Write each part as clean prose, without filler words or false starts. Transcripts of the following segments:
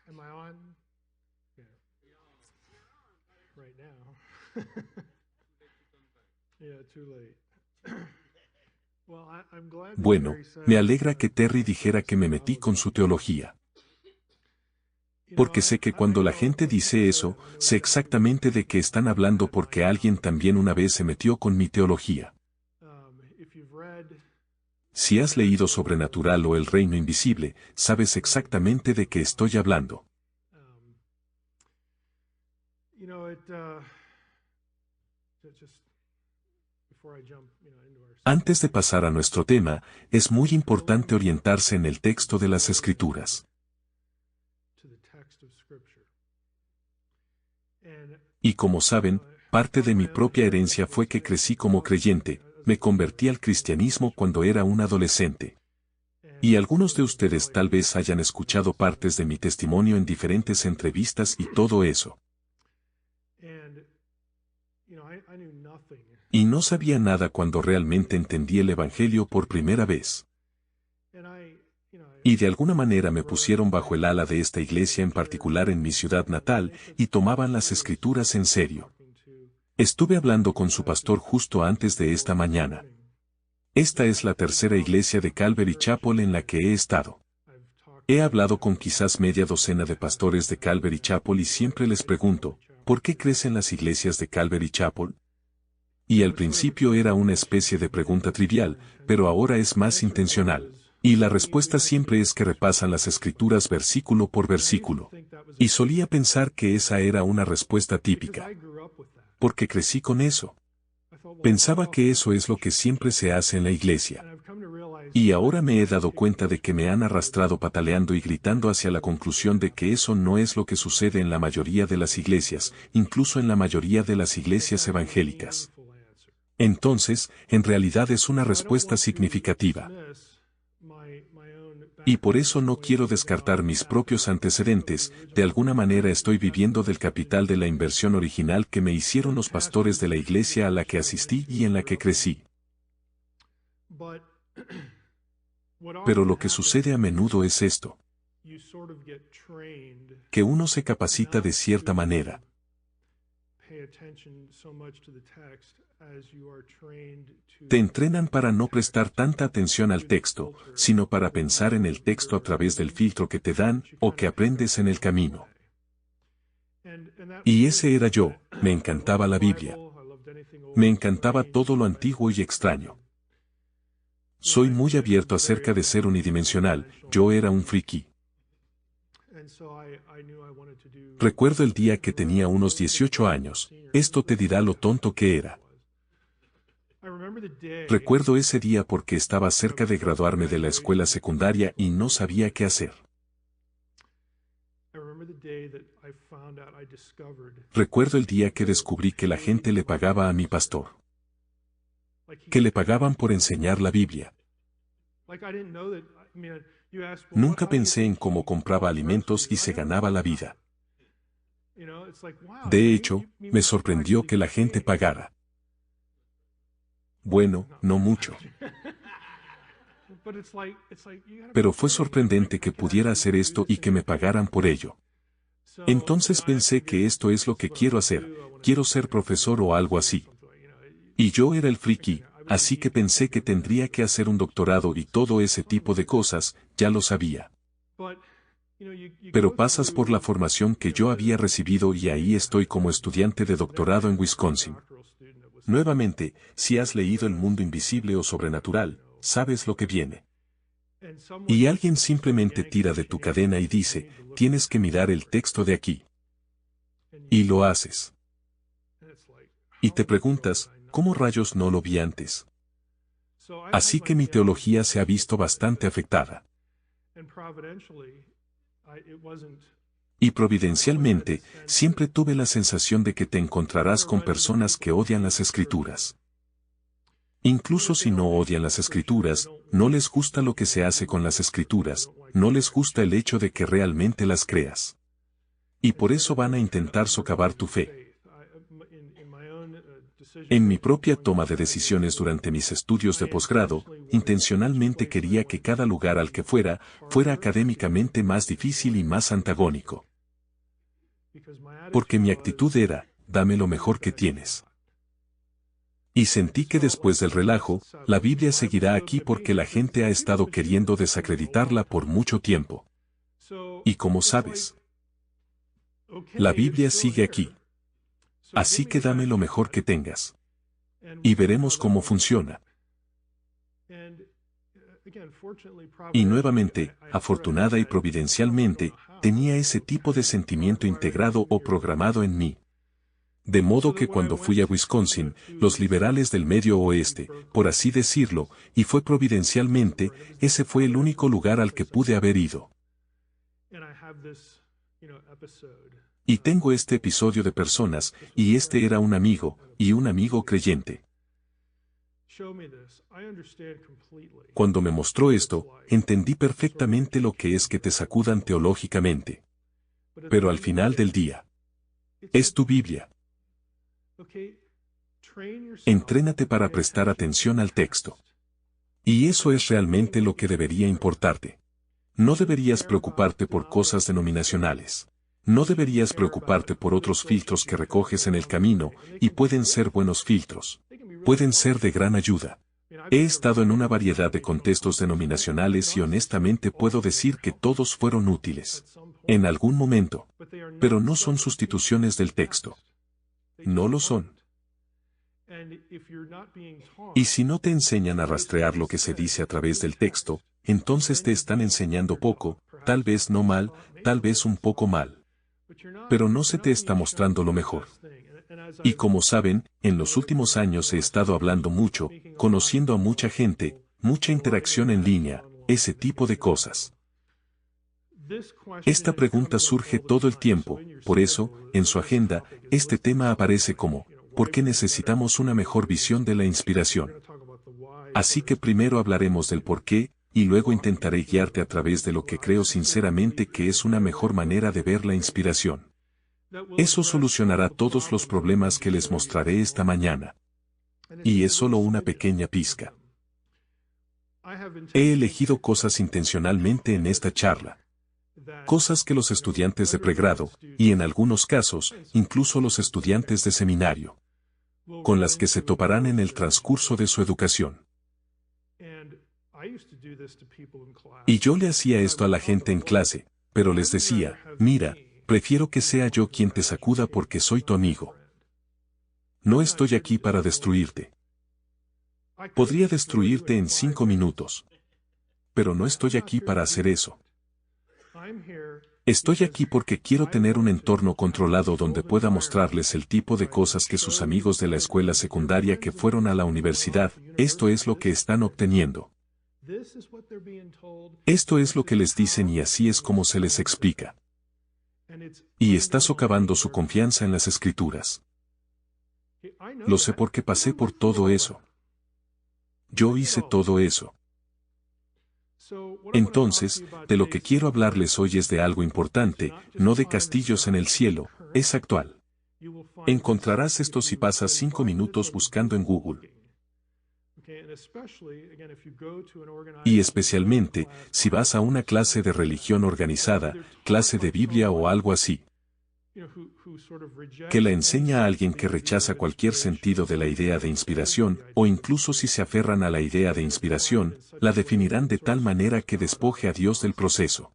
Am I on? Yeah. Right now. Yeah, too late. Well, I'm glad that Bueno, Terry me said, alegra que Terry dijera que me metí con su teología. you know, Porque sé que I cuando la know gente when people dice say eso, that, I know sé exactly exactamente de qué están hablando porque alguien también una vez se metió con mi teología. if you've read Si has leído Sobrenatural o El Reino Invisible, sabes exactamente de qué estoy hablando. you know, just before I jump, into our Antes de pasar a nuestro tema, es muy importante orientarse en el texto de las Escrituras. to the text of Scripture. And Y como saben, parte de mi propia herencia fue que crecí como creyente, me convertí al cristianismo cuando era un adolescente. Y algunos de ustedes tal vez hayan escuchado partes de mi testimonio en diferentes entrevistas y todo eso. And I knew nothing. Y no sabía nada cuando realmente entendí el Evangelio por primera vez. And Y de alguna manera me pusieron bajo el ala de esta iglesia en particular en mi ciudad natal, y tomaban las Escrituras en serio. Estuve hablando con su pastor justo antes de esta mañana. Esta es la tercera iglesia de Calvary Chapel en la que he estado. He hablado con quizás media docena de pastores de Calvary Chapel y siempre les pregunto, ¿por qué crecen las iglesias de Calvary Chapel? Y al principio era una especie de pregunta trivial, pero ahora es más intencional. Y la respuesta siempre es que repasan las escrituras versículo por versículo. Y solía pensar que esa era una respuesta típica. Porque crecí con eso. Pensaba que eso es lo que siempre se hace en la iglesia. Y ahora me he dado cuenta de que me han arrastrado pataleando y gritando hacia la conclusión de que eso no es lo que sucede en la mayoría de las iglesias, incluso en la mayoría de las iglesias evangélicas. Entonces, en realidad es una respuesta significativa. Y por eso no quiero descartar mis propios antecedentes, de alguna manera estoy viviendo del capital de la inversión original que me hicieron los pastores de la iglesia a la que asistí y en la que crecí. Pero lo que sucede a menudo es esto, que uno se capacita de cierta manera. Te entrenan para no prestar tanta atención al texto, sino para pensar en el texto a través del filtro que te dan o que aprendes en el camino. Y ese era yo, me encantaba la Biblia. Me encantaba todo lo antiguo y extraño. Soy muy abierto acerca de ser unidimensional, yo era un friki. Recuerdo el día que tenía unos 18 años, esto te dirá lo tonto que era. Recuerdo ese día porque estaba cerca de graduarme de la escuela secundaria y no sabía qué hacer. Recuerdo el día que descubrí que la gente le pagaba a mi pastor. Que le pagaban por enseñar la Biblia. Nunca pensé en cómo compraba alimentos y se ganaba la vida. De hecho, me sorprendió que la gente pagara. Bueno, no mucho. Pero fue sorprendente que pudiera hacer esto y que me pagaran por ello. Entonces pensé que esto es lo que quiero hacer, quiero ser profesor o algo así. Y yo era el friki, así que pensé que tendría que hacer un doctorado y todo ese tipo de cosas, ya lo sabía. Pero pasas por la formación que yo había recibido y ahí estoy como estudiante de doctorado en Wisconsin. Nuevamente, si has leído El Mundo Invisible o Sobrenatural, sabes lo que viene. Y alguien simplemente tira de tu cadena y dice, tienes que mirar el texto de aquí. Y lo haces. Y te preguntas, ¿cómo rayos no lo vi antes? Así que mi teología se ha visto bastante afectada. Y providencialmente, siempre tuve la sensación de que te encontrarás con personas que odian las escrituras. Incluso si no odian las escrituras, no les gusta lo que se hace con las escrituras, no les gusta el hecho de que realmente las creas. Y por eso van a intentar socavar tu fe. En mi propia toma de decisiones durante mis estudios de posgrado, intencionalmente quería que cada lugar al que fuera académicamente más difícil y más antagónico. Porque mi actitud era, dame lo mejor que tienes. Y sentí que después del relajo, la Biblia seguirá aquí porque la gente ha estado queriendo desacreditarla por mucho tiempo. Y como sabes, la Biblia sigue aquí. Así que dame lo mejor que tengas. Y veremos cómo funciona. Y nuevamente, afortunada y providencialmente, tenía ese tipo de sentimiento integrado o programado en mí. De modo que cuando fui a Wisconsin, los liberales del Medio Oeste, por así decirlo, y fue providencialmente, ese fue el único lugar al que pude haber ido. Y tengo este episodio de personas, y este era un amigo, y un amigo creyente. Cuando me mostró esto, entendí perfectamente lo que es que te sacudan teológicamente. Pero al final del día, es tu Biblia. Entrénate para prestar atención al texto. Y eso es realmente lo que debería importarte. No deberías preocuparte por cosas denominacionales. No deberías preocuparte por otros filtros que recoges en el camino, y pueden ser buenos filtros. Pueden ser de gran ayuda. He estado en una variedad de contextos denominacionales y honestamente puedo decir que todos fueron útiles. En algún momento. Pero no son sustituciones del texto. No lo son. Y si no te enseñan a rastrear lo que se dice a través del texto, entonces te están enseñando poco, tal vez no mal, tal vez un poco mal. Pero no se te está mostrando lo mejor. Y como saben, en los últimos años he estado hablando mucho, conociendo a mucha gente, mucha interacción en línea, ese tipo de cosas. Esta pregunta surge todo el tiempo, por eso, en su agenda, este tema aparece como, ¿por qué necesitamos una mejor visión de la inspiración? Así que primero hablaremos del por qué, y luego intentaré guiarte a través de lo que creo sinceramente que es una mejor manera de ver la inspiración. Eso solucionará todos los problemas que les mostraré esta mañana. Y es solo una pequeña pizca. He elegido cosas intencionalmente en esta charla. Cosas que los estudiantes de pregrado, y en algunos casos, incluso los estudiantes de seminario, con las que se toparán en el transcurso de su educación. Y yo le hacía esto a la gente en clase, pero les decía, mira, prefiero que sea yo quien te sacuda porque soy tu amigo. No estoy aquí para destruirte. Podría destruirte en 5 minutos. Pero no estoy aquí para hacer eso. Estoy aquí porque quiero tener un entorno controlado donde pueda mostrarles el tipo de cosas que sus amigos de la escuela secundaria que fueron a la universidad, esto es lo que están obteniendo. Esto es lo que les dicen y así es como se les explica. Y está socavando su confianza en las Escrituras. Lo sé porque pasé por todo eso. Yo hice todo eso. Entonces, de lo que quiero hablarles hoy es de algo importante, no de castillos en el cielo, es actual. Encontrarás esto si pasas 5 minutos buscando en Google. Y especialmente, si vas a una clase de religión organizada, clase de Biblia o algo así, que la enseña a alguien que rechaza cualquier sentido de la idea de inspiración, o incluso si se aferran a la idea de inspiración, la definirán de tal manera que despoje a Dios del proceso.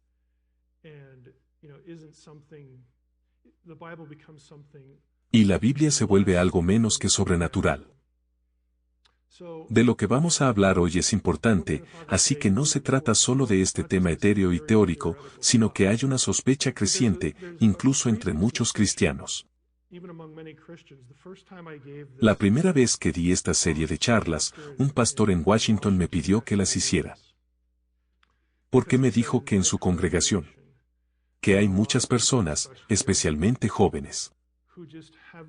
Y la Biblia se vuelve algo menos que sobrenatural. De lo que vamos a hablar hoy es importante, así que no se trata solo de este tema etéreo y teórico, sino que hay una sospecha creciente, incluso entre muchos cristianos. La primera vez que di esta serie de charlas, un pastor en Washington me pidió que las hiciera. Porque me dijo que en su congregación, que hay muchas personas, especialmente jóvenes,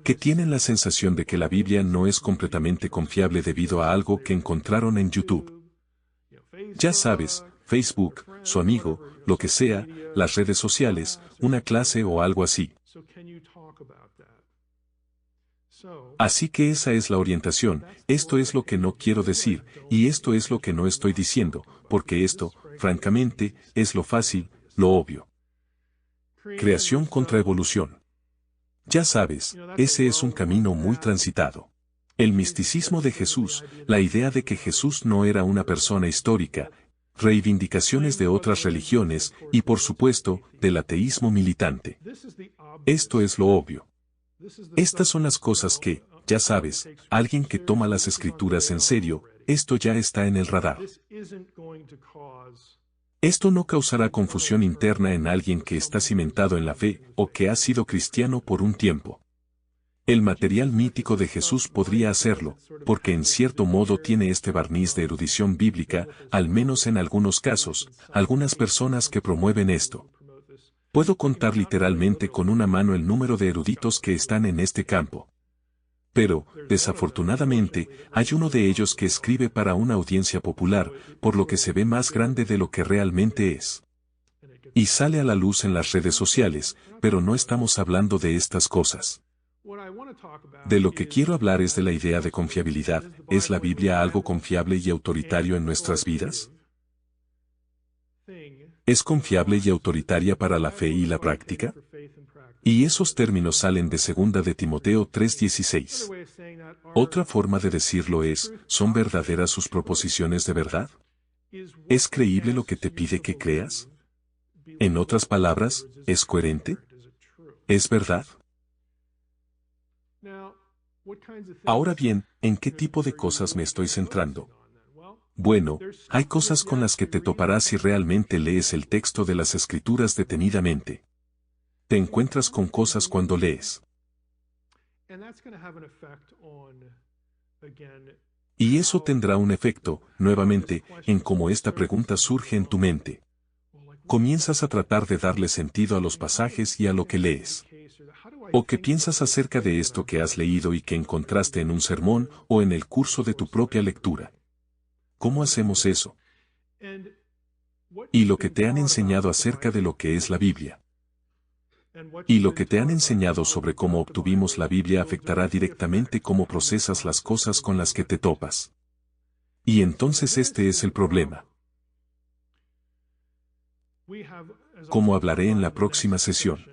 que tienen la sensación de que la Biblia no es completamente confiable debido a algo que encontraron en YouTube. Ya sabes, Facebook, su amigo, lo que sea, las redes sociales, una clase o algo así. Así que esa es la orientación, esto es lo que no quiero decir, y esto es lo que no estoy diciendo, porque esto, francamente, es lo fácil, lo obvio. Creación contra evolución. Ya sabes, ese es un camino muy transitado. El misticismo de Jesús, la idea de que Jesús no era una persona histórica, reivindicaciones de otras religiones y por supuesto, del ateísmo militante. Esto es lo obvio. Estas son las cosas que, ya sabes, alguien que toma las escrituras en serio, esto ya está en el radar. Esto no causará confusión interna en alguien que está cimentado en la fe o que ha sido cristiano por un tiempo. El material mítico de Jesús podría hacerlo, porque en cierto modo tiene este barniz de erudición bíblica, al menos en algunos casos, algunas personas que promueven esto. Puedo contar literalmente con una mano el número de eruditos que están en este campo. Pero, desafortunadamente, hay uno de ellos que escribe para una audiencia popular, por lo que se ve más grande de lo que realmente es. Y sale a la luz en las redes sociales, pero no estamos hablando de estas cosas. De lo que quiero hablar es de la idea de confiabilidad. ¿Es la Biblia algo confiable y autoritario en nuestras vidas? ¿Es confiable y autoritaria para la fe y la práctica? Y esos términos salen de 2 de Timoteo 3:16. Otra forma de decirlo es, ¿son verdaderas sus proposiciones de verdad? ¿Es creíble lo que te pide que creas? En otras palabras, ¿es coherente? ¿Es verdad? Ahora bien, ¿en qué tipo de cosas me estoy centrando? Bueno, hay cosas con las que te toparás si realmente lees el texto de las Escrituras detenidamente. Te encuentras con cosas cuando lees. Y eso tendrá un efecto, nuevamente, en cómo esta pregunta surge en tu mente. Comienzas a tratar de darle sentido a los pasajes y a lo que lees. ¿O qué piensas acerca de esto que has leído y que encontraste en un sermón o en el curso de tu propia lectura? ¿Cómo hacemos eso? Y lo que te han enseñado acerca de lo que es la Biblia. Y lo que te han enseñado sobre cómo obtuvimos la Biblia afectará directamente cómo procesas las cosas con las que te topas. Y entonces este es el problema. Como hablaré en la próxima sesión.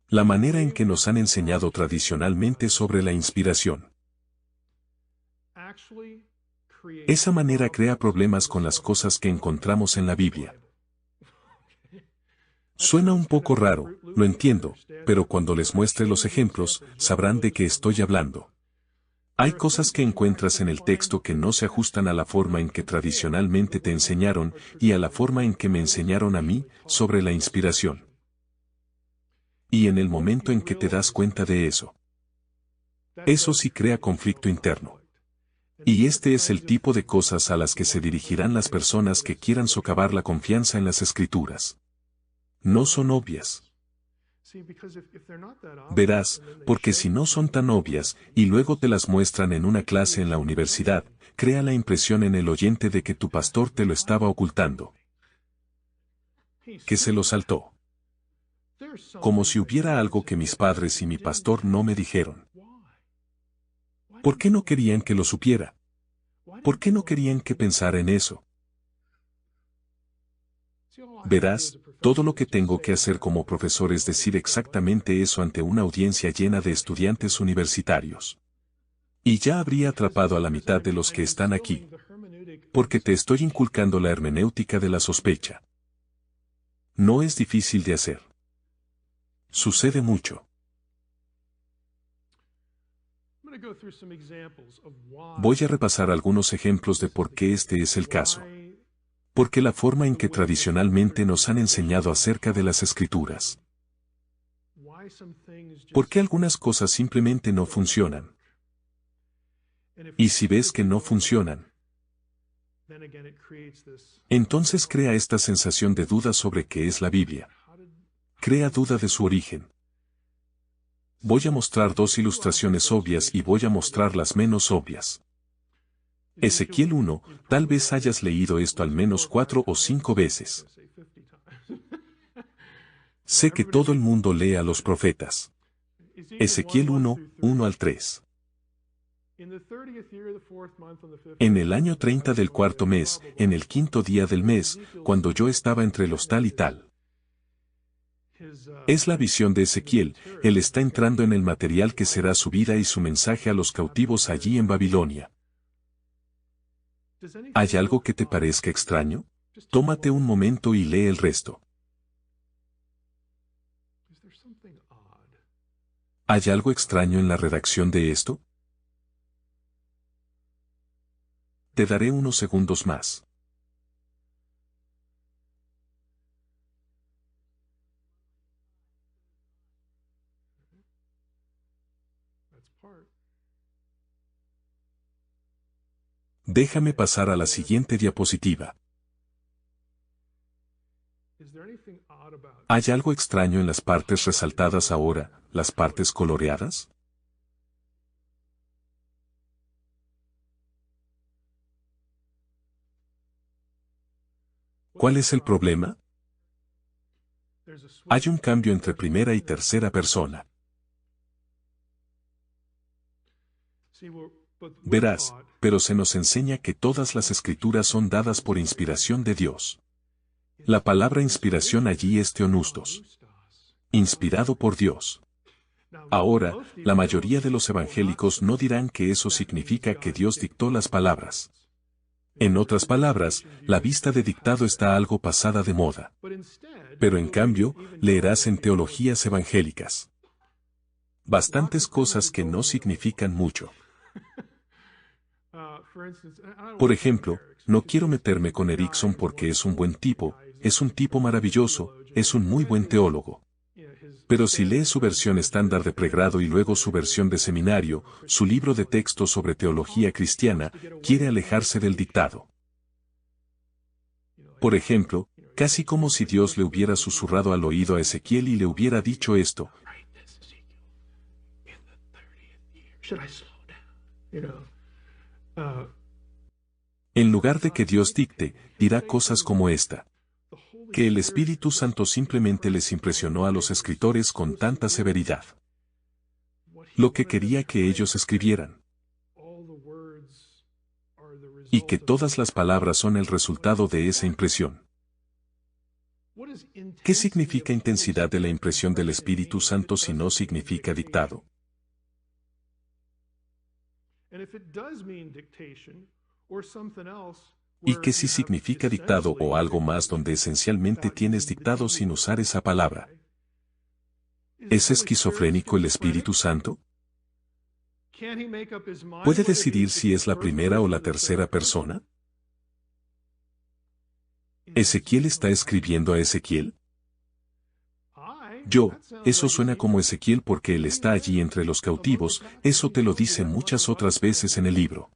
La manera en que nos han enseñado tradicionalmente sobre la inspiración. Esa manera crea problemas con las cosas que encontramos en la Biblia. Suena un poco raro, lo entiendo, pero cuando les muestre los ejemplos, sabrán de qué estoy hablando. Hay cosas que encuentras en el texto que no se ajustan a la forma en que tradicionalmente te enseñaron y a la forma en que me enseñaron a mí sobre la inspiración. Y en el momento en que te das cuenta de eso, eso sí crea conflicto interno. Y este es el tipo de cosas a las que se dirigirán las personas que quieran socavar la confianza en las Escrituras. No son obvias. Verás, porque si no son tan obvias, y luego te las muestran en una clase en la universidad, crea la impresión en el oyente de que tu pastor te lo estaba ocultando. Que se lo saltó. Como si hubiera algo que mis padres y mi pastor no me dijeron. ¿Por qué no querían que lo supiera? ¿Por qué no querían que pensara en eso? Verás, todo lo que tengo que hacer como profesor es decir exactamente eso ante una audiencia llena de estudiantes universitarios. Y ya habría atrapado a la mitad de los que están aquí. Porque te estoy inculcando la hermenéutica de la sospecha. No es difícil de hacer. Sucede mucho. Voy a repasar algunos ejemplos de por qué este es el caso. Porque la forma en que tradicionalmente nos han enseñado acerca de las Escrituras. Porque algunas cosas simplemente no funcionan. Y si ves que no funcionan, entonces crea esta sensación de duda sobre qué es la Biblia. Crea duda de su origen. Voy a mostrar dos ilustraciones obvias y voy a mostrar las menos obvias. Ezequiel 1, tal vez hayas leído esto al menos 4 o 5 veces. Sé que todo el mundo lee a los profetas. Ezequiel 1, 1 al 3. En el año 30 del cuarto mes, en el quinto día del mes, cuando yo estaba entre los tal y tal. Es la visión de Ezequiel, él está entrando en el material que será su vida y su mensaje a los cautivos allí en Babilonia. ¿Hay algo que te parezca extraño? Tómate un momento y lee el resto. ¿Hay algo extraño en la redacción de esto? Te daré unos segundos más. Déjame pasar a la siguiente diapositiva. ¿Hay algo extraño en las partes resaltadas ahora, las partes coloreadas? ¿Cuál es el problema? Hay un cambio entre primera y tercera persona. Verás, pero se nos enseña que todas las escrituras son dadas por inspiración de Dios. La palabra inspiración allí es teonustos. Inspirado por Dios. Ahora, la mayoría de los evangélicos no dirán que eso significa que Dios dictó las palabras. En otras palabras, la vista de dictado está algo pasada de moda. Pero en cambio, leerás en teologías evangélicas bastantes cosas que no significan mucho. Por ejemplo, no quiero meterme con Erickson porque es un buen tipo, es un tipo maravilloso, es un muy buen teólogo. Pero si lees su versión estándar de pregrado y luego su versión de seminario, su libro de texto sobre teología cristiana, quiere alejarse del dictado. Por ejemplo, casi como si Dios le hubiera susurrado al oído a Ezequiel y le hubiera dicho esto. En lugar de que Dios dicte, dirá cosas como esta. Que el Espíritu Santo simplemente les impresionó a los escritores con tanta severidad. Lo que quería que ellos escribieran. Y que todas las palabras son el resultado de esa impresión. ¿Qué significa intensidad de la impresión del Espíritu Santo si no significa dictado? ¿Y qué si significa dictado o algo más donde esencialmente tienes dictado sin usar esa palabra? ¿Es esquizofrénico el Espíritu Santo? ¿Puede decidir si es la primera o la tercera persona? ¿Ezequiel está escribiendo a Ezequiel? Eso suena como Ezequiel porque él está allí entre los cautivos, eso te lo dice muchas otras veces en el libro.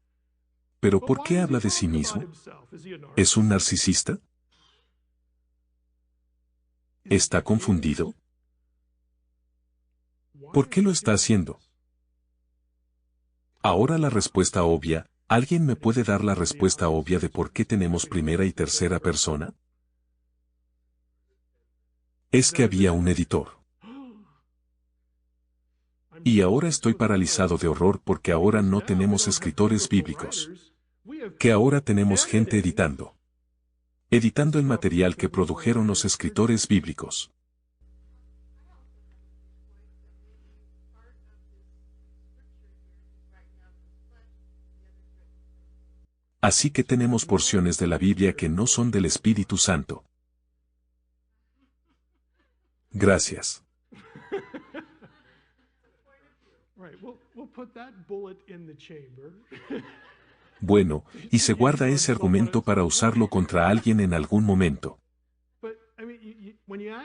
¿Pero por qué habla de sí mismo? ¿Es un narcisista? ¿Está confundido? ¿Por qué lo está haciendo? Ahora la respuesta obvia, ¿alguien me puede dar la respuesta obvia de por qué tenemos primera y tercera persona? Es que había un editor. Y ahora estoy paralizado de horror porque ahora no tenemos escritores bíblicos. Que ahora tenemos gente editando. Editando el material que produjeron los escritores bíblicos. Así que tenemos porciones de la Biblia que no son del Espíritu Santo. Gracias. Bueno, y se guarda ese argumento para usarlo contra alguien en algún momento.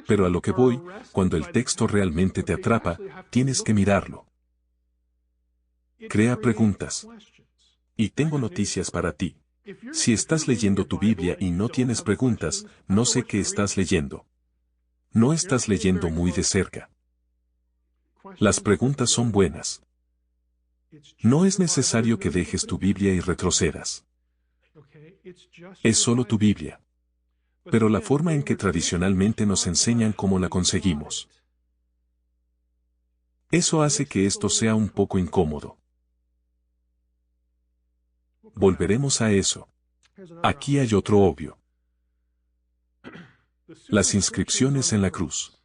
Pero a lo que voy, cuando el texto realmente te atrapa, tienes que mirarlo. Crea preguntas. Y tengo noticias para ti. Si estás leyendo tu Biblia y no tienes preguntas, no sé qué estás leyendo. No estás leyendo muy de cerca. Las preguntas son buenas. No es necesario que dejes tu Biblia y retrocedas. Es solo tu Biblia. Pero la forma en que tradicionalmente nos enseñan cómo la conseguimos. Eso hace que esto sea un poco incómodo. Volveremos a eso. Aquí hay otro obvio. Las inscripciones en la cruz.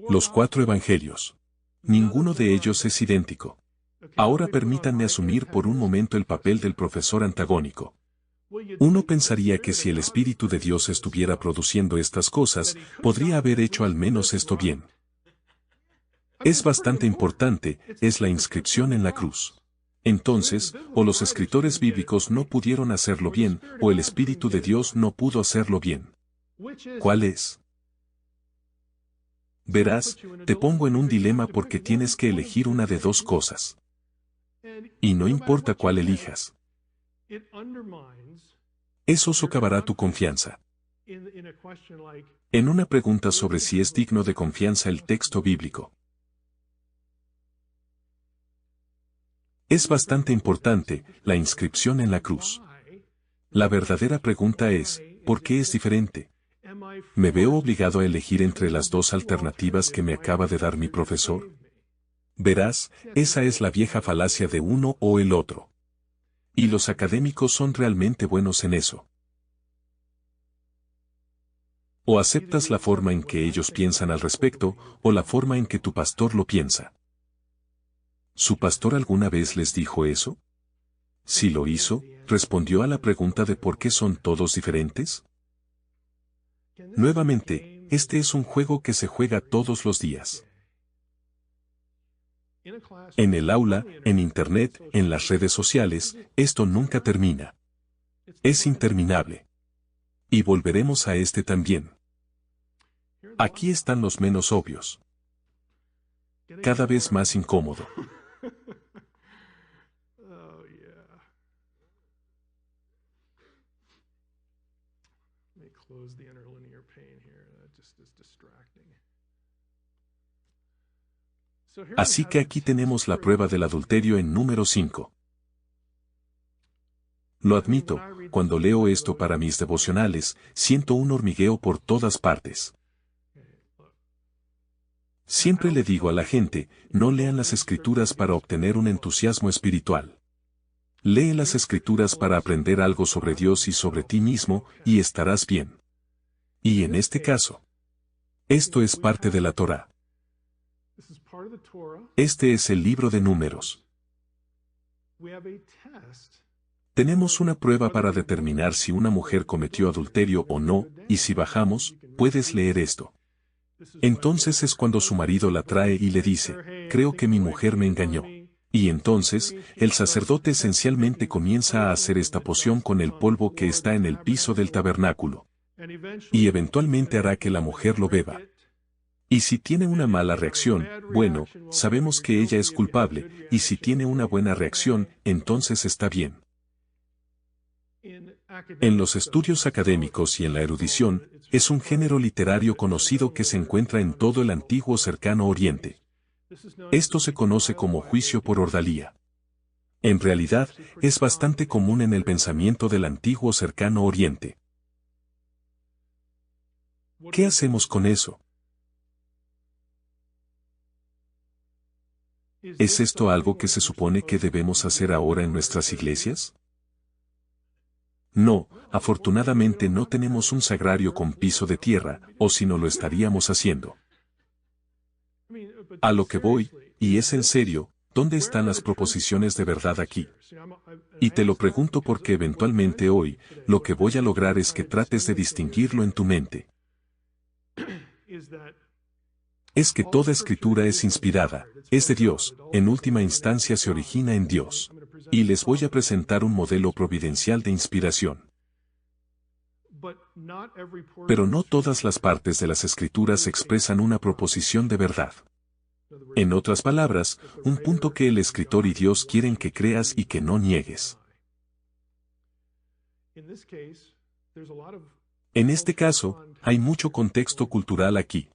Los 4 evangelios. Ninguno de ellos es idéntico. Ahora permítanme asumir por un momento el papel del profesor antagónico. Uno pensaría que si el Espíritu de Dios estuviera produciendo estas cosas, podría haber hecho al menos esto bien. Es bastante importante, es la inscripción en la cruz. Entonces, o los escritores bíblicos no pudieron hacerlo bien, o el Espíritu de Dios no pudo hacerlo bien. ¿Cuál es? Verás, te pongo en un dilema porque tienes que elegir una de dos cosas. Y no importa cuál elijas. Eso socavará tu confianza. En una pregunta sobre si es digno de confianza el texto bíblico. Es bastante importante, la inscripción en la cruz. La verdadera pregunta es, ¿por qué es diferente? ¿Me veo obligado a elegir entre las dos alternativas que me acaba de dar mi profesor? Verás, esa es la vieja falacia de uno o el otro. Y los académicos son realmente buenos en eso. O aceptas la forma en que ellos piensan al respecto, o la forma en que tu pastor lo piensa. ¿Su pastor alguna vez les dijo eso? Si lo hizo, ¿respondió a la pregunta de por qué son todos diferentes? Nuevamente, este es un juego que se juega todos los días. En el aula, en Internet, en las redes sociales, esto nunca termina. Es interminable. Y volveremos a este también. Aquí están los menos obvios. Cada vez más incómodo. Así que aquí tenemos la prueba del adulterio en número 5. Lo admito, cuando leo esto para mis devocionales, siento un hormigueo por todas partes. Siempre le digo a la gente, no lean las Escrituras para obtener un entusiasmo espiritual. Lee las Escrituras para aprender algo sobre Dios y sobre ti mismo, y estarás bien. Y en este caso, esto es parte de la Torá. Este es el libro de Números. Tenemos una prueba para determinar si una mujer cometió adulterio o no, y si bajamos, puedes leer esto. Entonces es cuando su marido la trae y le dice, creo que mi mujer me engañó. Y entonces, el sacerdote esencialmente comienza a hacer esta poción con el polvo que está en el piso del tabernáculo. Y eventualmente hará que la mujer lo beba. Y si tiene una mala reacción, bueno, sabemos que ella es culpable, y si tiene una buena reacción, entonces está bien. En los estudios académicos y en la erudición, es un género literario conocido que se encuentra en todo el antiguo cercano Oriente. Esto se conoce como juicio por ordalía. En realidad, es bastante común en el pensamiento del antiguo cercano Oriente. ¿Qué hacemos con eso? ¿Es esto algo que se supone que debemos hacer ahora en nuestras iglesias? No, afortunadamente no tenemos un sagrario con piso de tierra, o si no lo estaríamos haciendo. A lo que voy, y es en serio, ¿dónde están las proposiciones de verdad aquí? Y te lo pregunto porque eventualmente hoy, lo que voy a lograr es que trates de distinguirlo en tu mente. Es que toda escritura es inspirada, es de Dios, en última instancia se origina en Dios. Y les voy a presentar un modelo providencial de inspiración. Pero no todas las partes de las escrituras expresan una proposición de verdad. En otras palabras, un punto que el escritor y Dios quieren que creas y que no niegues. En este caso, hay mucho contexto cultural aquí.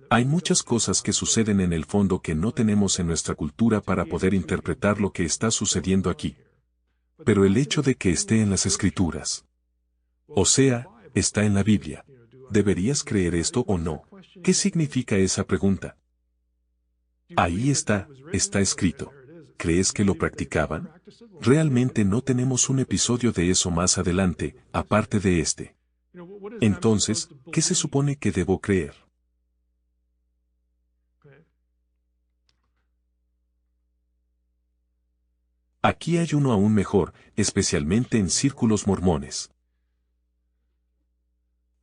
Hay muchas cosas que suceden en el fondo que no tenemos en nuestra cultura para poder interpretar lo que está sucediendo aquí. Pero el hecho de que esté en las Escrituras, o sea, está en la Biblia, ¿Deberías creer esto o no? ¿Qué significa esa pregunta? Ahí está escrito. ¿Crees que lo practicaban? Realmente no tenemos un episodio de eso más adelante, aparte de este. Entonces, ¿qué se supone que debo creer? Aquí hay uno aún mejor, especialmente en círculos mormones.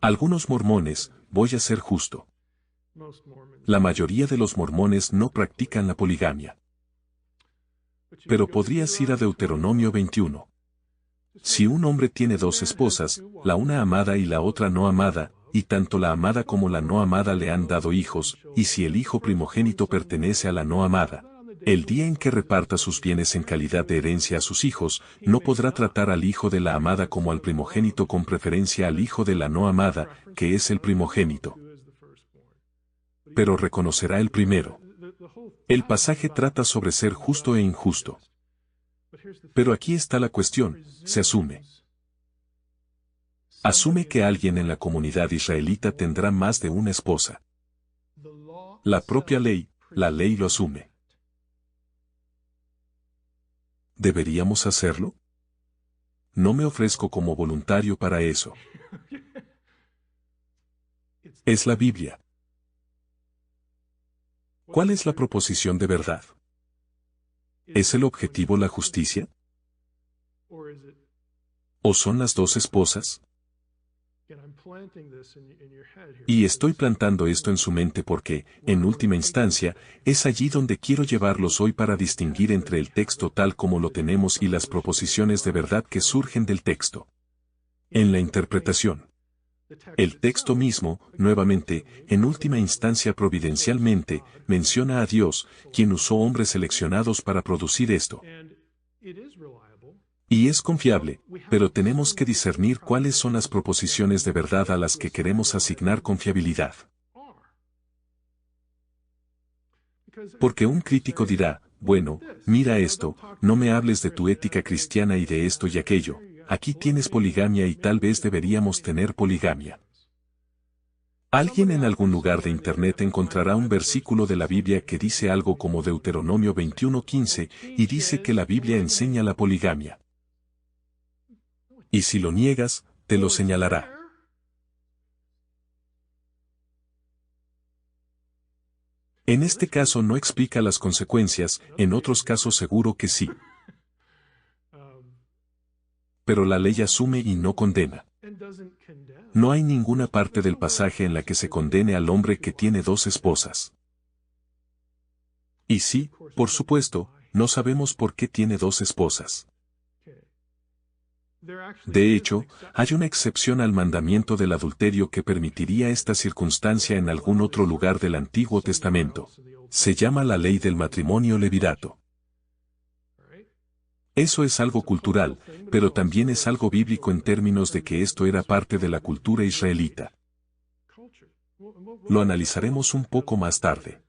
Algunos mormones, voy a ser justo. La mayoría de los mormones no practican la poligamia. Pero podrías ir a Deuteronomio 21. Si un hombre tiene dos esposas, la una amada y la otra no amada, y tanto la amada como la no amada le han dado hijos, y si el hijo primogénito pertenece a la no amada, el día en que reparta sus bienes en calidad de herencia a sus hijos, no podrá tratar al hijo de la amada como al primogénito con preferencia al hijo de la no amada, que es el primogénito. Pero reconocerá el primero. El pasaje trata sobre ser justo e injusto. Pero aquí está la cuestión, se asume. Asume que alguien en la comunidad israelita tendrá más de una esposa. La propia ley, la ley lo asume. ¿Deberíamos hacerlo? No me ofrezco como voluntario para eso. Es la Biblia. ¿Cuál es la proposición de verdad? ¿Es el objetivo la justicia? ¿O son las dos esposas? Y estoy plantando esto en su mente porque, en última instancia, es allí donde quiero llevarlos hoy para distinguir entre el texto tal como lo tenemos y las proposiciones de verdad que surgen del texto. En la interpretación. El texto mismo, nuevamente, en última instancia providencialmente, menciona a Dios, quien usó hombres seleccionados para producir esto. Y es confiable, pero tenemos que discernir cuáles son las proposiciones de verdad a las que queremos asignar confiabilidad. Porque un crítico dirá, bueno, mira esto, no me hables de tu ética cristiana y de esto y aquello. Aquí tienes poligamia y tal vez deberíamos tener poligamia. Alguien en algún lugar de Internet encontrará un versículo de la Biblia que dice algo como Deuteronomio 21:15 y dice que la Biblia enseña la poligamia. Y si lo niegas, te lo señalará. En este caso no explica las consecuencias, en otros casos seguro que sí. Pero la ley asume y no condena. No hay ninguna parte del pasaje en la que se condene al hombre que tiene dos esposas. Y sí, por supuesto, no sabemos por qué tiene dos esposas. De hecho, hay una excepción al mandamiento del adulterio que permitiría esta circunstancia en algún otro lugar del Antiguo Testamento. Se llama la ley del matrimonio levirato. Eso es algo cultural, pero también es algo bíblico en términos de que esto era parte de la cultura israelita. Lo analizaremos un poco más tarde.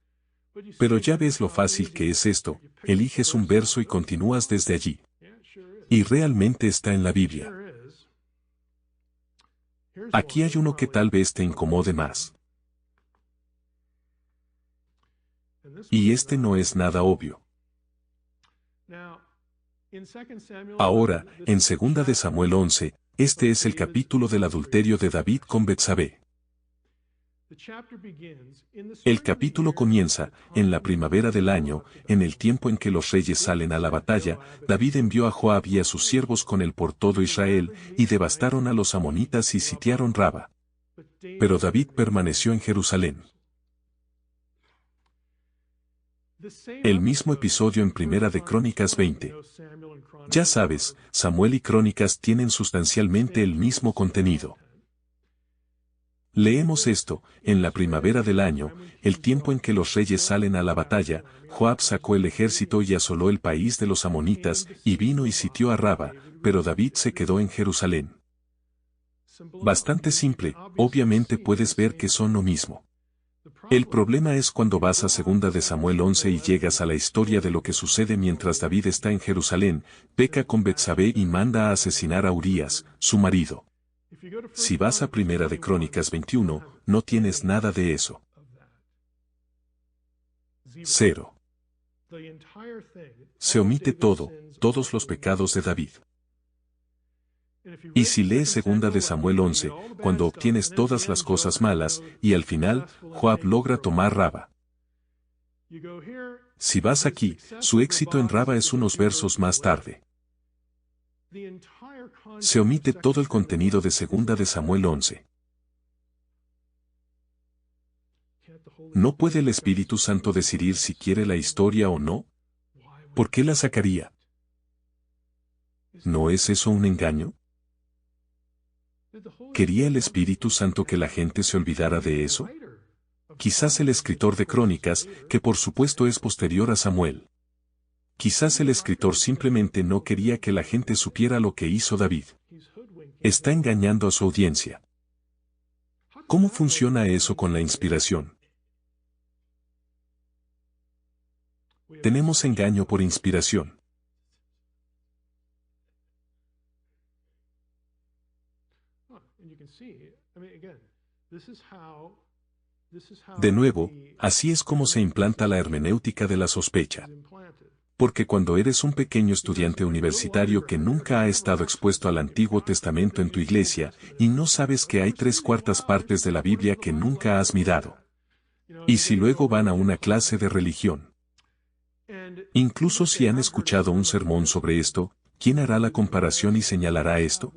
Pero ya ves lo fácil que es esto, eliges un verso y continúas desde allí. Y realmente está en la Biblia. Aquí hay uno que tal vez te incomode más. Y este no es nada obvio. Ahora, en 2 de Samuel 11, este es el capítulo del adulterio de David con Betsabé. El capítulo comienza, en la primavera del año, en el tiempo en que los reyes salen a la batalla, David envió a Joab y a sus siervos con él por todo Israel, y devastaron a los amonitas y sitiaron Raba. Pero David permaneció en Jerusalén. El mismo episodio en Primera de Crónicas 20. Ya sabes, Samuel y Crónicas tienen sustancialmente el mismo contenido. Leemos esto, en la primavera del año, el tiempo en que los reyes salen a la batalla, Joab sacó el ejército y asoló el país de los amonitas, y vino y sitió a Raba, pero David se quedó en Jerusalén. Bastante simple, obviamente puedes ver que son lo mismo. El problema es cuando vas a 2 de Samuel 11 y llegas a la historia de lo que sucede mientras David está en Jerusalén, peca con Betsabé y manda a asesinar a Urías, su marido. Si vas a Primera de Crónicas 21, no tienes nada de eso. 0. Se omite todo, todos los pecados de David. Y si lees 2 de Samuel 11, cuando obtienes todas las cosas malas, y al final, Joab logra tomar Raba. Si vas aquí, su éxito en Raba es unos versos más tarde. Se omite todo el contenido de 2 de Samuel 11. ¿No puede el Espíritu Santo decidir si quiere la historia o no? ¿Por qué la sacaría? ¿No es eso un engaño? ¿Quería el Espíritu Santo que la gente se olvidara de eso? Quizás el escritor de Crónicas, que por supuesto es posterior a Samuel. Quizás el escritor simplemente no quería que la gente supiera lo que hizo David. Está engañando a su audiencia. ¿Cómo funciona eso con la inspiración? Tenemos engaño por inspiración. De nuevo, así es como se implanta la hermenéutica de la sospecha. Porque cuando eres un pequeño estudiante universitario que nunca ha estado expuesto al Antiguo Testamento en tu iglesia, y no sabes que hay 3/4 partes de la Biblia que nunca has mirado. Y si luego van a una clase de religión, incluso si han escuchado un sermón sobre esto, ¿quién hará la comparación y señalará esto?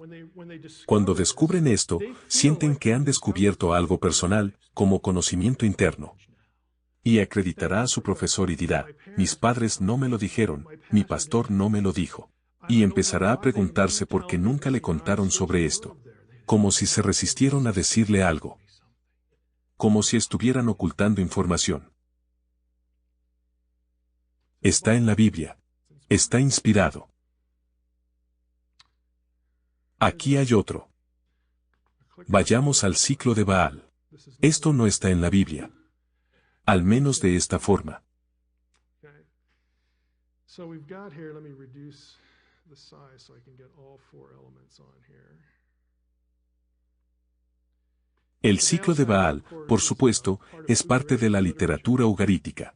Cuando descubren esto, sienten que han descubierto algo personal, como conocimiento interno. Y acreditará a su profesor y dirá, mis padres no me lo dijeron, mi pastor no me lo dijo. Y empezará a preguntarse por qué nunca le contaron sobre esto. Como si se resistieron a decirle algo. Como si estuvieran ocultando información. Está en la Biblia. Está inspirado. Aquí hay otro. Vayamos al ciclo de Baal. Esto no está en la Biblia. Al menos de esta forma. El ciclo de Baal, por supuesto, es parte de la literatura ugarítica.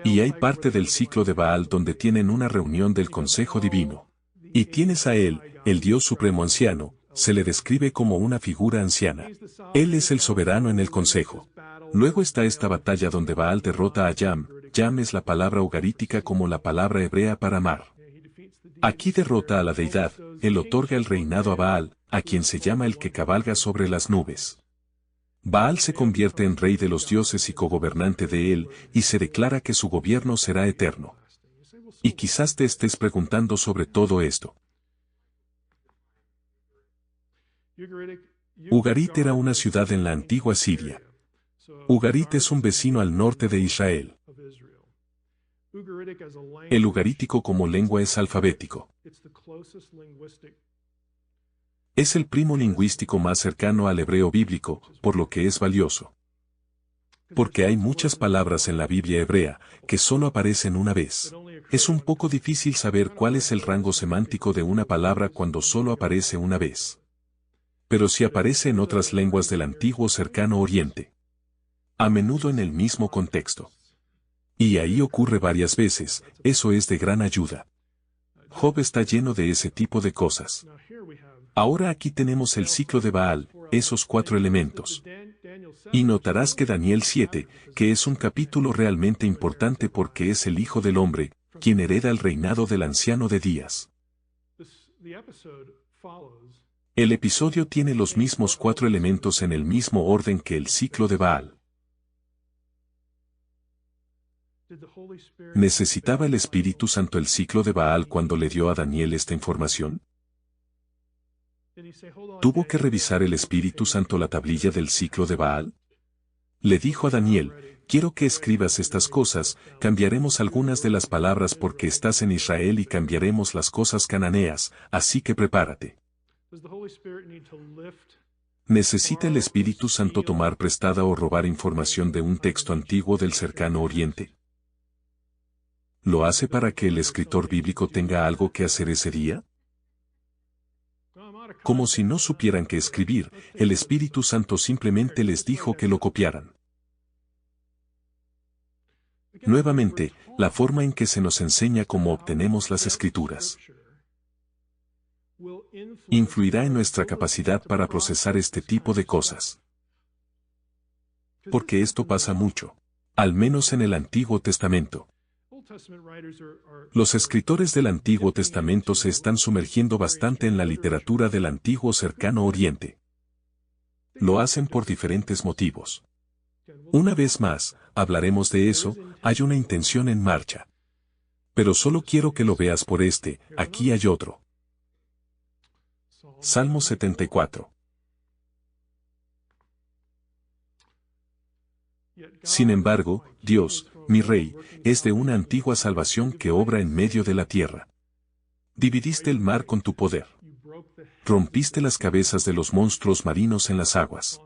Y hay parte del ciclo de Baal donde tienen una reunión del Consejo Divino. Y tienes a él, el Dios Supremo Anciano, se le describe como una figura anciana. Él es el soberano en el consejo. Luego está esta batalla donde Baal derrota a Yam. Yam es la palabra ugarítica como la palabra hebrea para mar. Aquí derrota a la deidad, él otorga el reinado a Baal, a quien se llama el que cabalga sobre las nubes. Baal se convierte en rey de los dioses y cogobernante de él, y se declara que su gobierno será eterno. Y quizás te estés preguntando sobre todo esto. Ugarit era una ciudad en la antigua Siria. Ugarit es un vecino al norte de Israel. El ugarítico como lengua es alfabético. Es el primo lingüístico más cercano al hebreo bíblico, por lo que es valioso. Porque hay muchas palabras en la Biblia hebrea, que solo aparecen una vez. Es un poco difícil saber cuál es el rango semántico de una palabra cuando solo aparece una vez. Pero si aparece en otras lenguas del antiguo cercano Oriente. A menudo en el mismo contexto. Y ahí ocurre varias veces, eso es de gran ayuda. Job está lleno de ese tipo de cosas. Ahora aquí tenemos el ciclo de Baal, esos 4 elementos. Y notarás que Daniel 7, que es un capítulo realmente importante porque es el Hijo del Hombre, quien hereda el reinado del anciano de días. El episodio tiene los mismos 4 elementos en el mismo orden que el ciclo de Baal. ¿Necesitaba el Espíritu Santo el ciclo de Baal cuando le dio a Daniel esta información? ¿Tuvo que revisar el Espíritu Santo la tablilla del ciclo de Baal? Le dijo a Daniel, quiero que escribas estas cosas, cambiaremos algunas de las palabras porque estás en Israel y cambiaremos las cosas cananeas, así que prepárate. ¿Necesita el Espíritu Santo tomar prestada o robar información de un texto antiguo del cercano Oriente? ¿Lo hace para que el escritor bíblico tenga algo que hacer ese día? Como si no supieran qué escribir, el Espíritu Santo simplemente les dijo que lo copiaran. Nuevamente, la forma en que se nos enseña cómo obtenemos las Escrituras influirá en nuestra capacidad para procesar este tipo de cosas. Porque esto pasa mucho, al menos en el Antiguo Testamento. Los escritores del Antiguo Testamento se están sumergiendo bastante en la literatura del Antiguo Cercano Oriente. Lo hacen por diferentes motivos. Una vez más, hablaremos de eso, hay una intención en marcha. Pero solo quiero que lo veas por aquí hay otro. Salmo 74. Sin embargo, Dios, mi Rey, es de una antigua salvación que obra en medio de la tierra. Dividiste el mar con tu poder. Rompiste las cabezas de los monstruos marinos en las aguas.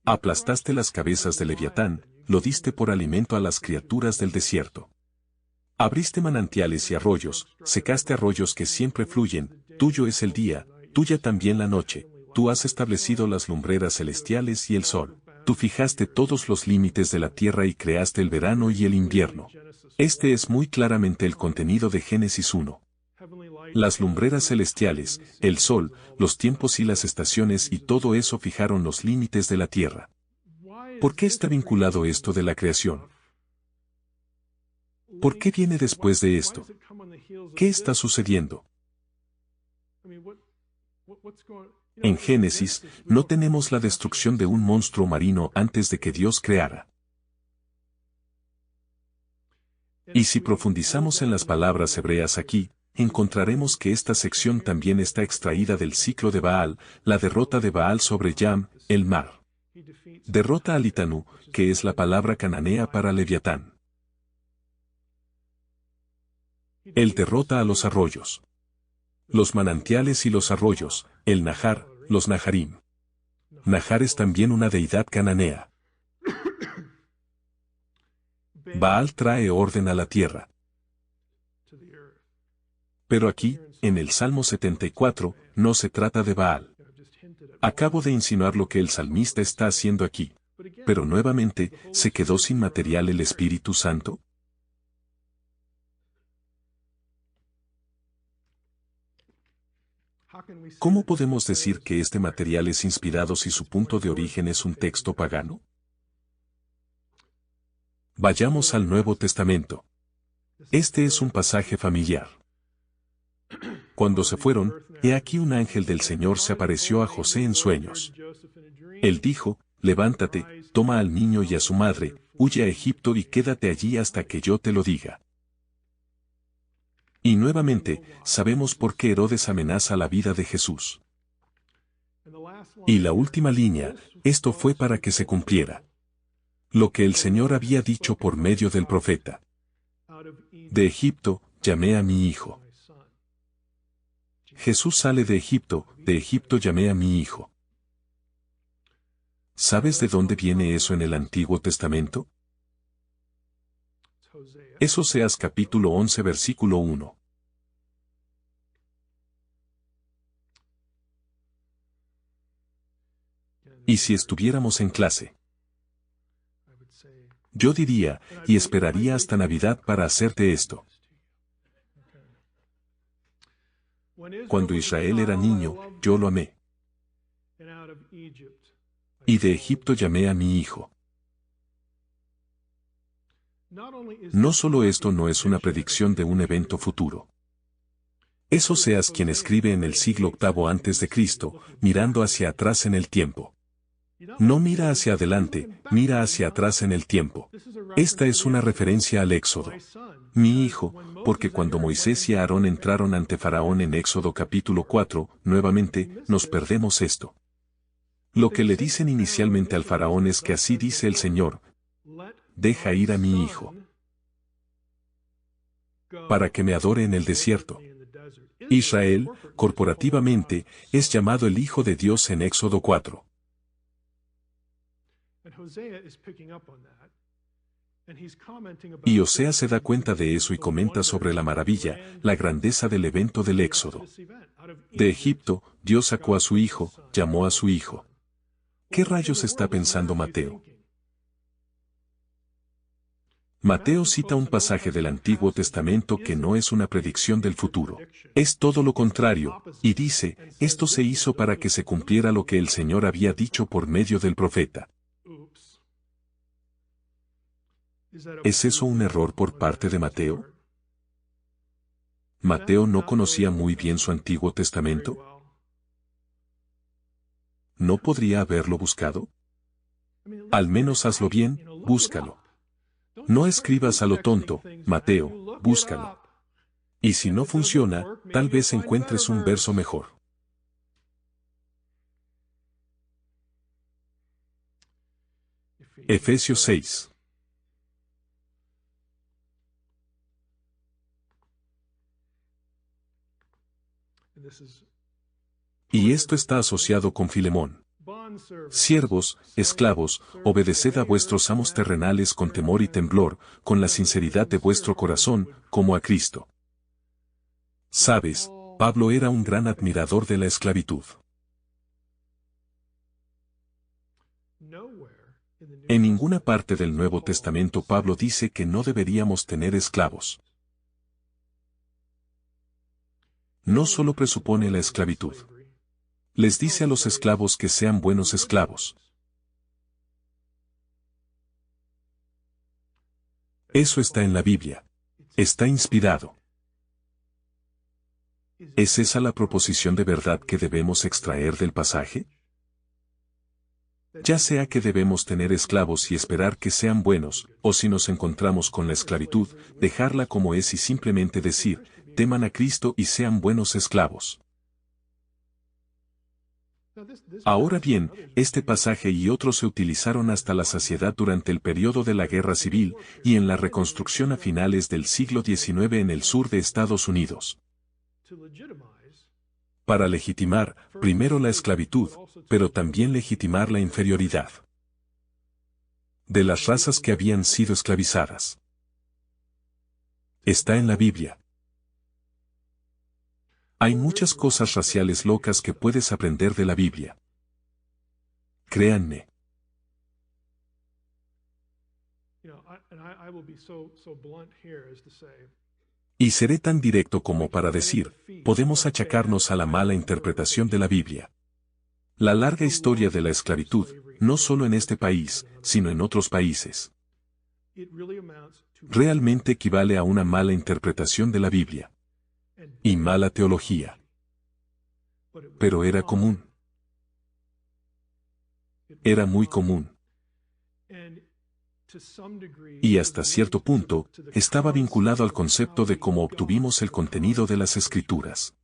Aplastaste las cabezas de Leviatán, lo diste por alimento a las criaturas del desierto. Abriste manantiales y arroyos, secaste arroyos que siempre fluyen, tuyo es el día, tuya también la noche, tú has establecido las lumbreras celestiales y el sol. Tú fijaste todos los límites de la tierra y creaste el verano y el invierno. Este es muy claramente el contenido de Génesis 1. Las lumbreras celestiales, el sol, los tiempos y las estaciones y todo eso fijaron los límites de la tierra. ¿Por qué está vinculado esto de la creación? ¿Por qué viene después de esto? ¿Qué está sucediendo? En Génesis, no tenemos la destrucción de un monstruo marino antes de que Dios creara. Y si profundizamos en las palabras hebreas aquí, encontraremos que esta sección también está extraída del ciclo de Baal, la derrota de Baal sobre Yam, el mar. Derrota a Litanú, que es la palabra cananea para Leviatán. Él derrota a los arroyos. Los manantiales y los arroyos, el Nahar, los Naharim. Nahar es también una deidad cananea. Baal trae orden a la tierra. Pero aquí, en el Salmo 74, no se trata de Baal. Acabo de insinuar lo que el salmista está haciendo aquí. Pero nuevamente, ¿se quedó sin material el Espíritu Santo? ¿Cómo podemos decir que este material es inspirado si su punto de origen es un texto pagano? Vayamos al Nuevo Testamento. Este es un pasaje familiar. Cuando se fueron, he aquí un ángel del Señor se apareció a José en sueños. Él dijo, levántate, toma al niño y a su madre, huye a Egipto y quédate allí hasta que yo te lo diga. Y nuevamente, sabemos por qué Herodes amenaza la vida de Jesús. Y la última línea, esto fue para que se cumpliera lo que el Señor había dicho por medio del profeta. De Egipto, llamé a mi hijo. Jesús sale de Egipto llamé a mi hijo. ¿Sabes de dónde viene eso en el Antiguo Testamento? Es Oseas capítulo 11 versículo 1. Y si estuviéramos en clase, yo diría, y esperaría hasta Navidad para hacerte esto. Cuando Israel era niño, yo lo amé. Y de Egipto llamé a mi hijo. No solo esto no es una predicción de un evento futuro. Es Oseas quien escribe en el siglo VIII a.C., mirando hacia atrás en el tiempo. No mira hacia adelante, mira hacia atrás en el tiempo. Esta es una referencia al Éxodo. Mi hijo, porque cuando Moisés y Aarón entraron ante Faraón en Éxodo capítulo 4, nuevamente, nos perdemos esto. Lo que le dicen inicialmente al Faraón es que así dice el Señor, deja ir a mi hijo, para que me adore en el desierto. Israel, corporativamente, es llamado el Hijo de Dios en Éxodo 4. Y Oseas se da cuenta de eso y comenta sobre la maravilla, la grandeza del evento del Éxodo. De Egipto, Dios sacó a su hijo, llamó a su hijo. ¿Qué rayos está pensando Mateo? Mateo cita un pasaje del Antiguo Testamento que no es una predicción del futuro. Es todo lo contrario, y dice, esto se hizo para que se cumpliera lo que el Señor había dicho por medio del profeta. ¿Es eso un error por parte de Mateo? ¿Mateo no conocía muy bien su Antiguo Testamento? ¿No podría haberlo buscado? Al menos hazlo bien, búscalo. No escribas a lo tonto, Mateo, búscalo. Y si no funciona, tal vez encuentres un verso mejor. Efesios 6. Y esto está asociado con Filemón. Siervos, esclavos, obedeced a vuestros amos terrenales con temor y temblor, con la sinceridad de vuestro corazón, como a Cristo. Sabes, Pablo era un gran admirador de la esclavitud. En ninguna parte del Nuevo Testamento Pablo dice que no deberíamos tener esclavos. No solo presupone la esclavitud. Les dice a los esclavos que sean buenos esclavos. Eso está en la Biblia. Está inspirado. ¿Es esa la proposición de verdad que debemos extraer del pasaje? Ya sea que debemos tener esclavos y esperar que sean buenos, o si nos encontramos con la esclavitud, dejarla como es y simplemente decir, teman a Cristo y sean buenos esclavos. Ahora bien, este pasaje y otros se utilizaron hasta la saciedad durante el periodo de la Guerra Civil y en la reconstrucción a finales del siglo XIX en el sur de Estados Unidos. Para legitimar, primero la esclavitud, pero también legitimar la inferioridad de las razas que habían sido esclavizadas. Está en la Biblia. Hay muchas cosas raciales locas que puedes aprender de la Biblia. Créanme. Y seré tan directo como para decir, podemos achacarnos a la mala interpretación de la Biblia. La larga historia de la esclavitud, no solo en este país, sino en otros países, realmente equivale a una mala interpretación de la Biblia. Y mala teología. Pero era común. Era muy común. Y hasta cierto punto, estaba vinculado al concepto de cómo obtuvimos el contenido de las Escrituras.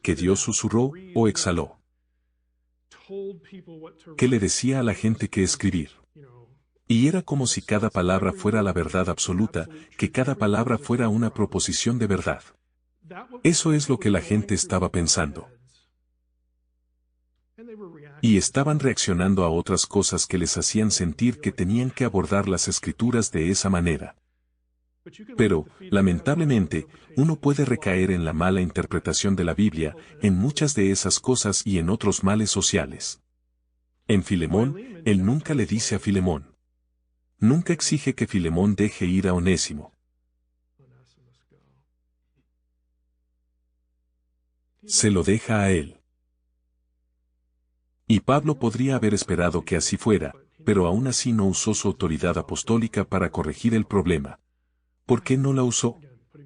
Que Dios susurró o exhaló. ¿Qué le decía a la gente que escribir? Y era como si cada palabra fuera la verdad absoluta, que cada palabra fuera una proposición de verdad. Eso es lo que la gente estaba pensando. Y estaban reaccionando a otras cosas que les hacían sentir que tenían que abordar las Escrituras de esa manera. Pero, lamentablemente, uno puede recaer en la mala interpretación de la Biblia, en muchas de esas cosas y en otros males sociales. En Filemón, él nunca le dice a Filemón. Nunca exige que Filemón deje ir a Onésimo. Se lo deja a él. Y Pablo podría haber esperado que así fuera, pero aún así no usó su autoridad apostólica para corregir el problema. ¿Por qué no la usó?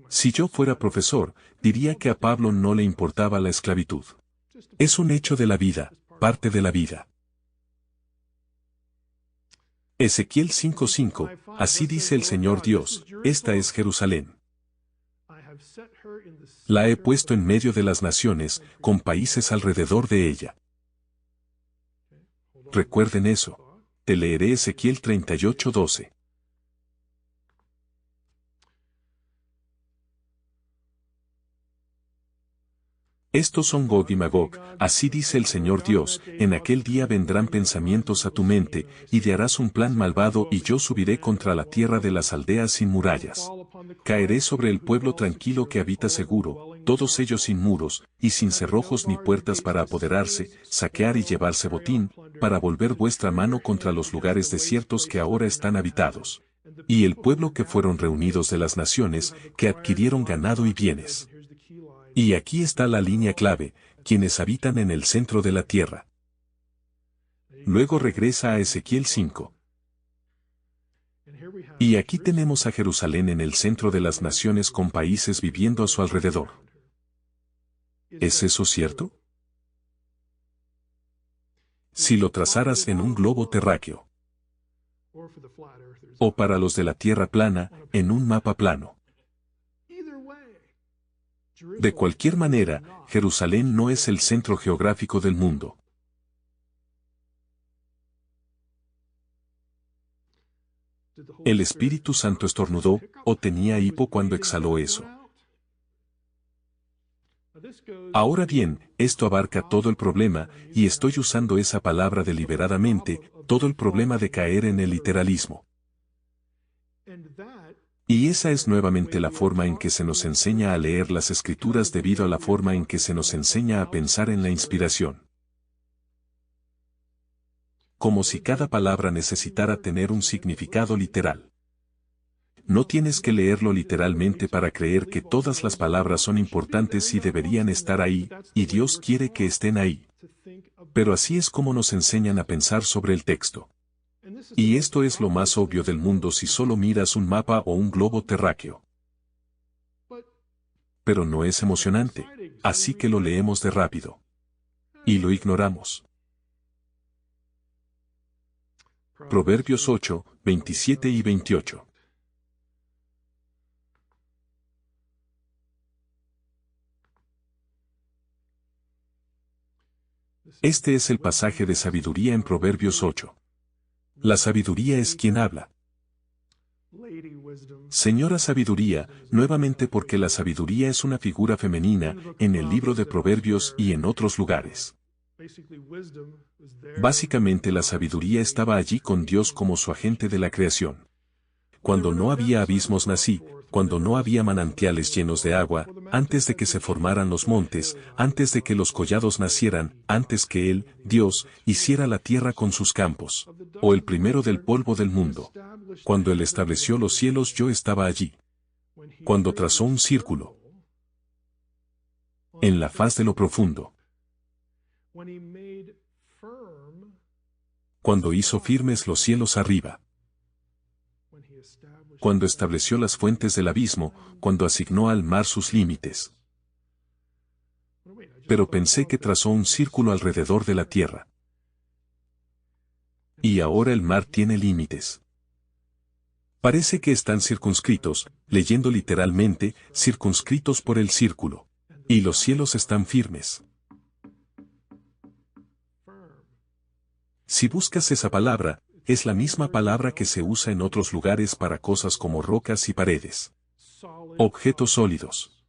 Si yo fuera profesor, diría que a Pablo no le importaba la esclavitud. Es un hecho de la vida, parte de la vida. Ezequiel 5:5, así dice el Señor Dios, esta es Jerusalén. La he puesto en medio de las naciones, con países alrededor de ella. Recuerden eso. Te leeré Ezequiel 38:12. Estos son Gog y Magog, así dice el Señor Dios, en aquel día vendrán pensamientos a tu mente, y te harás un plan malvado y yo subiré contra la tierra de las aldeas sin murallas. Caeré sobre el pueblo tranquilo que habita seguro, todos ellos sin muros, y sin cerrojos ni puertas para apoderarse, saquear y llevarse botín, para volver vuestra mano contra los lugares desiertos que ahora están habitados. Y el pueblo que fueron reunidos de las naciones, que adquirieron ganado y bienes. Y aquí está la línea clave, quienes habitan en el centro de la tierra. Luego regresa a Ezequiel 5. Y aquí tenemos a Jerusalén en el centro de las naciones con países viviendo a su alrededor. ¿Es eso cierto? Si lo trazaras en un globo terráqueo. O para los de la tierra plana, en un mapa plano. De cualquier manera, Jerusalén no es el centro geográfico del mundo. ¿El Espíritu Santo estornudó, o tenía hipo cuando exhaló eso? Ahora bien, esto abarca todo el problema, y estoy usando esa palabra deliberadamente, todo el problema de caer en el literalismo. Y esa es nuevamente la forma en que se nos enseña a leer las Escrituras debido a la forma en que se nos enseña a pensar en la inspiración. Como si cada palabra necesitara tener un significado literal. No tienes que leerlo literalmente para creer que todas las palabras son importantes y deberían estar ahí, y Dios quiere que estén ahí. Pero así es como nos enseñan a pensar sobre el texto. Y esto es lo más obvio del mundo si solo miras un mapa o un globo terráqueo. Pero no es emocionante, así que lo leemos de rápido. Y lo ignoramos. Proverbios 8, 27 y 28. Este es el pasaje de sabiduría en Proverbios 8. La sabiduría es quien habla. Señora sabiduría, nuevamente porque la sabiduría es una figura femenina, en el libro de Proverbios y en otros lugares. Básicamente la sabiduría estaba allí con Dios como su agente de la creación. Cuando no había abismos nací, cuando no había manantiales llenos de agua, antes de que se formaran los montes, antes de que los collados nacieran, antes que Él, Dios, hiciera la tierra con sus campos, o el primero del polvo del mundo. Cuando Él estableció los cielos yo estaba allí. Cuando trazó un círculo en la faz de lo profundo. Cuando hizo firmes los cielos arriba. Cuando estableció las fuentes del abismo, cuando asignó al mar sus límites. Pero pensé que trazó un círculo alrededor de la tierra. Y ahora el mar tiene límites. Parece que están circunscritos, leyendo literalmente, circunscritos por el círculo. Y los cielos están firmes. Si buscas esa palabra, es la misma palabra que se usa en otros lugares para cosas como rocas y paredes. Objetos sólidos.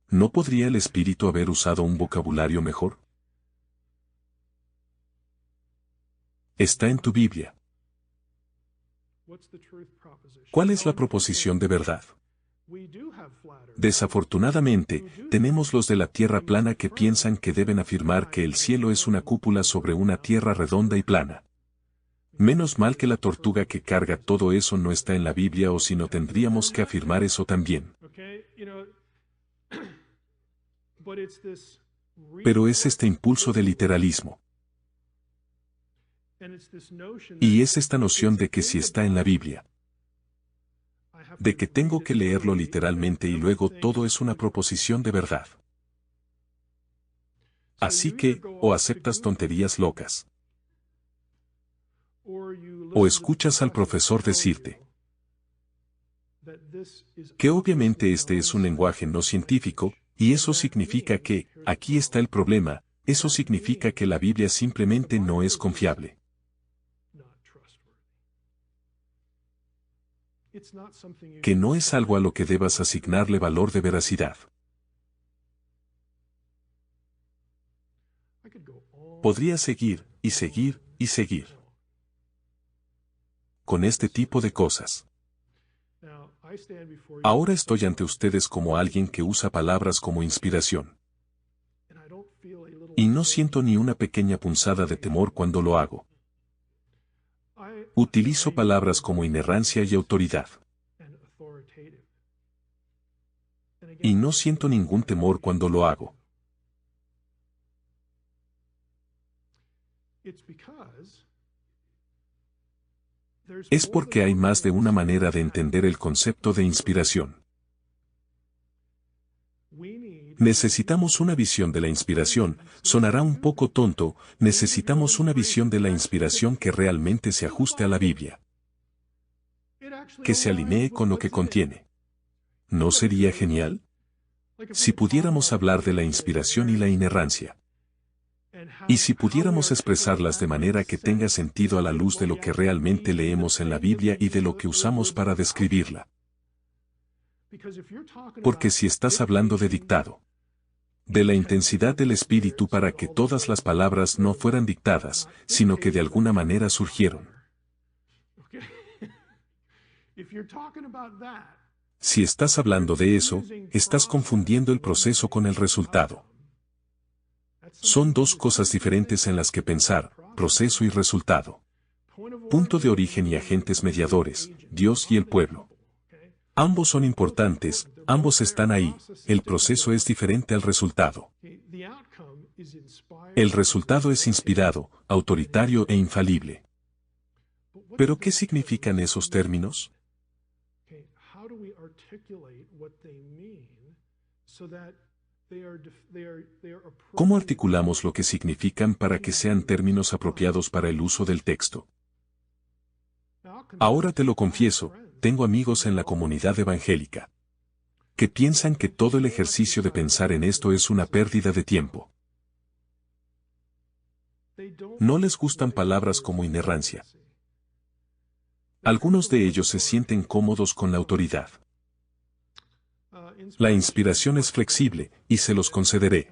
¿No podría el Espíritu haber usado un vocabulario mejor? Está en tu Biblia. ¿Cuál es la proposición de verdad? Desafortunadamente, tenemos los de la tierra plana que piensan que deben afirmar que el cielo es una cúpula sobre una tierra redonda y plana. Menos mal que la tortuga que carga todo eso no está en la Biblia o si no tendríamos que afirmar eso también. Pero es este impulso de literalismo. Y es esta noción de que si está en la Biblia, de que tengo que leerlo literalmente y luego todo es una proposición de verdad. Así que, o aceptas tonterías locas, o escuchas al profesor decirte que obviamente este es un lenguaje no científico, y eso significa que, aquí está el problema, eso significa que la Biblia simplemente no es confiable. Que no es algo a lo que debas asignarle valor de veracidad. Podría seguir, y seguir, y seguir con este tipo de cosas. Ahora estoy ante ustedes como alguien que usa palabras como inspiración. Y no siento ni una pequeña punzada de temor cuando lo hago. Utilizo palabras como inerrancia y autoridad. Y no siento ningún temor cuando lo hago. Es porque hay más de una manera de entender el concepto de inspiración. Necesitamos una visión de la inspiración. Sonará un poco tonto, necesitamos una visión de la inspiración que realmente se ajuste a la Biblia. Que se alinee con lo que contiene. ¿No sería genial? Si pudiéramos hablar de la inspiración y la inerrancia. Y si pudiéramos expresarlas de manera que tenga sentido a la luz de lo que realmente leemos en la Biblia y de lo que usamos para describirla. Porque si estás hablando de dictado, de la intensidad del Espíritu para que todas las palabras no fueran dictadas, sino que de alguna manera surgieron. Si estás hablando de eso, estás confundiendo el proceso con el resultado. Son dos cosas diferentes en las que pensar, proceso y resultado. Punto de origen y agentes mediadores, Dios y el pueblo. Ambos son importantes, ambos están ahí, el proceso es diferente al resultado. El resultado es inspirado, autoritario e infalible. ¿Pero qué significan esos términos? ¿Cómo articulamos lo que significan para que sean términos apropiados para el uso del texto? Ahora te lo confieso, tengo amigos en la comunidad evangélica que piensan que todo el ejercicio de pensar en esto es una pérdida de tiempo. No les gustan palabras como inerrancia. Algunos de ellos se sienten cómodos con la autoridad. La inspiración es flexible, y se los concederé.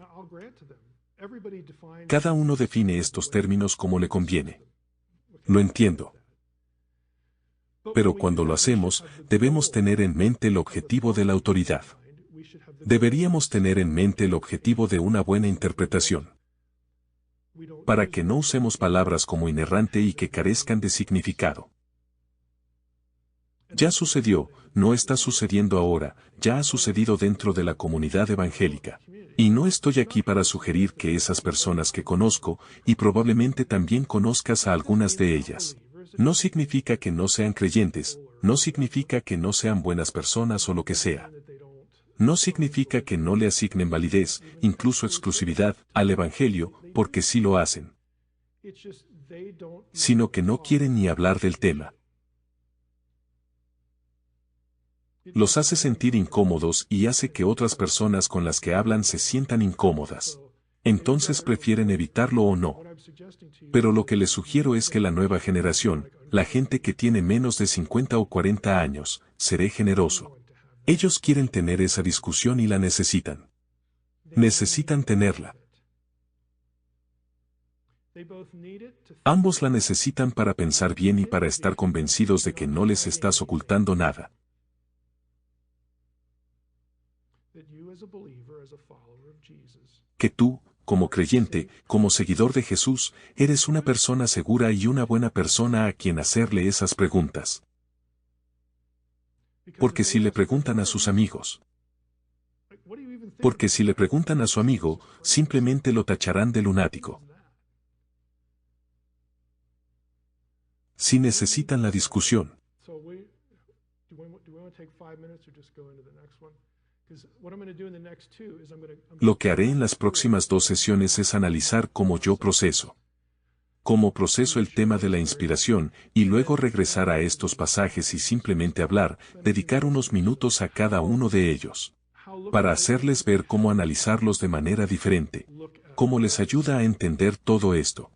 Cada uno define estos términos como le conviene. Lo entiendo. Pero cuando lo hacemos, debemos tener en mente el objetivo de la autoridad. Deberíamos tener en mente el objetivo de una buena interpretación. Para que no usemos palabras como inerrante y que carezcan de significado. Ya sucedió, no está sucediendo ahora, ya ha sucedido dentro de la comunidad evangélica. Y no estoy aquí para sugerir que esas personas que conozco, y probablemente también conozcas a algunas de ellas, no significa que no sean creyentes, no significa que no sean buenas personas o lo que sea. No significa que no le asignen validez, incluso exclusividad, al Evangelio, porque sí lo hacen. Sino que no quieren ni hablar del tema. Los hace sentir incómodos y hace que otras personas con las que hablan se sientan incómodas. Entonces prefieren evitarlo o no. Pero lo que les sugiero es que la nueva generación, la gente que tiene menos de 50 o 40 años, seré generoso. Ellos quieren tener esa discusión y la necesitan. Necesitan tenerla. Ambos la necesitan para pensar bien y para estar convencidos de que no les estás ocultando nada. Que tú, como creyente, como seguidor de Jesús, eres una persona segura y una buena persona a quien hacerle esas preguntas. Porque si le preguntan a sus amigos, porque si le preguntan a su amigo, simplemente lo tacharán de lunático. Si necesitan la discusión. Lo que haré en las próximas 2 sesiones es analizar cómo yo proceso. Cómo proceso el tema de la inspiración, y luego regresar a estos pasajes y simplemente hablar, dedicar unos minutos a cada uno de ellos. Para hacerles ver cómo analizarlos de manera diferente. Cómo les ayuda a entender todo esto.